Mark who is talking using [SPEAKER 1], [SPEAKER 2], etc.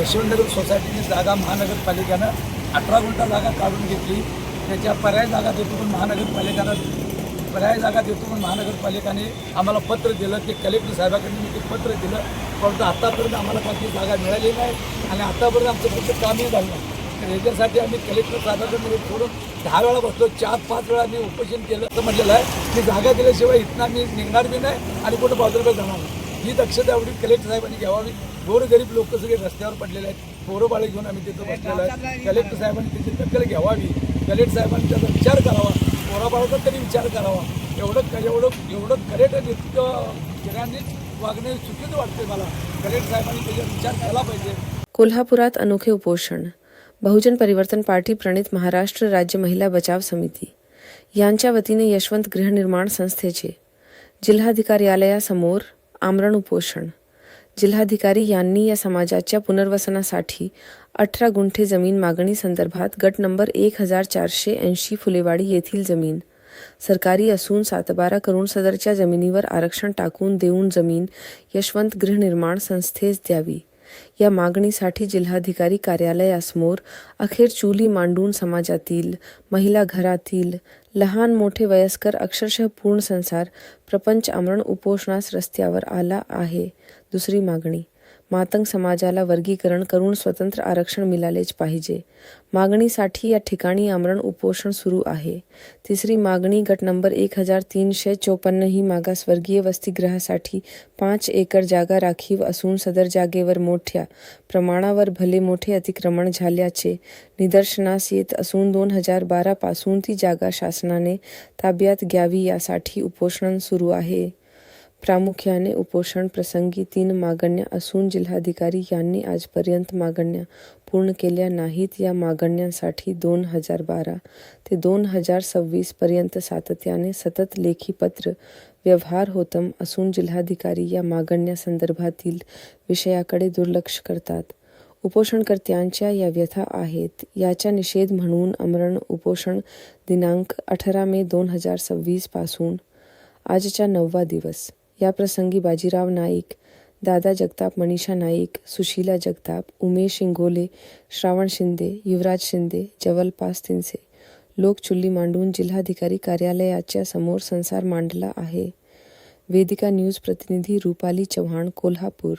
[SPEAKER 1] यशवंतनगर सोसायटीने जागा महानगरपालिकेनं 18 गुंठा जागा काढून घेतली. त्याच्या पर्याय जागा देतो पण महानगरपालिकाने आम्हाला पत्र दिलं. ते कलेक्टर साहेबांकडे मी ते पत्र दिलं, परंतु आतापर्यंत आम्हाला काही जागा मिळाली नाही आणि आतापर्यंत आमचं कुठं कामही झालं नाही. तर याच्यासाठी आम्ही कलेक्टर साहेबांकडे थोडं 10 वेळा बसलो, 4-5 वेळा मी उपोषण केलं. तर म्हटलेलं आहे की जागा दिल्याशिवाय इथनं आम्ही निघणार बी नाही आणि कुठं बाजूला जाणार नाही. ही दक्षता एवढी कलेक्टर साहेबांनी घ्यावी. गोरगरीब लोक सगळे रस्त्यावर पडलेले आहेत, पोरं बाळे घेऊन आम्ही तिथं बसलेलो आहे. कलेक्टर साहेबांनी त्याची दखल घ्यावी, कलेक्टर साहेबांनी त्याचा विचार करावा, पोराबाळाचा तरी विचार करावा. एवढं कलेक्टर इतकं सगळ्यांनीच वागणे चुकीचं वाटते मला. कलेक्टर साहेबांनी त्याचा विचार केला पाहिजे.
[SPEAKER 2] कोल्हापुरात अनोखे उपोषण. बहुजन परिवर्तन पार्टी प्रणित महाराष्ट्र राज्य महिला बचाव समिती यांच्या वतीने यशवंत गृहनिर्माण संस्थेचे जिल्हाधिकार्यालयासमोर आमरण उपोषण. जिल्हाधिकारी यांनी या समाजाच्या पुनर्वसनासाठी 18 गुंठे जमीन मागणी संदर्भात गट नंबर 1480 फुलेवाडी येथील जमीन सरकारी असून 7/12 करून सदरच्या जमिनीवर आरक्षण टाकून देऊन जमीन यशवंत गृहनिर्माण संस्थेस द्यावी या मागणीसाठी जिल्हाधिकारी कार्यालयासमोर अखेर चुली मांडून समाजातील महिला, घरातील लहान मोठे वयस्कर अक्षरशः पूर्ण संसार प्रपंच आमरण उपोषणास रस्त्यावर आला आहे. दुसरी मागणी, मातंग समाजाला वर्गीकरण करून स्वतंत्र आरक्षण मिळालेच पाहिजे. मागणीसाठी या ठिकाणी आमरण उपोषण सुरू आहे. तिसरी मागणी, गट नंबर 1354 ही मागासवर्गीय वसतिगृहासाठी 5 एकर जागा राखीव असून सदर जागेवर मोठ्या प्रमाणावर भले मोठे अतिक्रमण झाल्याचे निदर्शनास येत असून 2012 पासून ती जागा शासनाने ताब्यात घ्यावी यासाठी उपोषण सुरू आहे. प्रामुख्याने उपोषण प्रसंगी 3 मागण्या असून जिल्हाधिकारी यांनी आजपर्यंत मागण्या पूर्ण केल्या नाहीत. या मागण्यांसाठी 2012 ते 2026 पर्यंत सातत्याने सतत लेखी पत्र व्यवहार होत असून जिल्हाधिकारी या मागण्या संदर्भातील विषयाकडे दुर्लक्ष करतात. उपोषणकर्त्यांच्या या व्यथा आहेत. याचा निषेध म्हणून आमरण उपोषण दिनांक 18 मे 2026 पासून आजचा 9वा दिवस. या प्रसंगी बाजीराव नाईक, दादा जगताप, मनीषा नाईक, सुशीला जगताप, उमेश इंगोले, श्रावण शिंदे, युवराज शिंदे, जवलपास तिनसे लोक चुल्ली मांडून जिल्हाधिकारी कार्यालयाच्या समोर संसार मांडला आहे. वेदिका न्यूज प्रतिनिधी रुपाली चव्हाण, कोल्हापूर.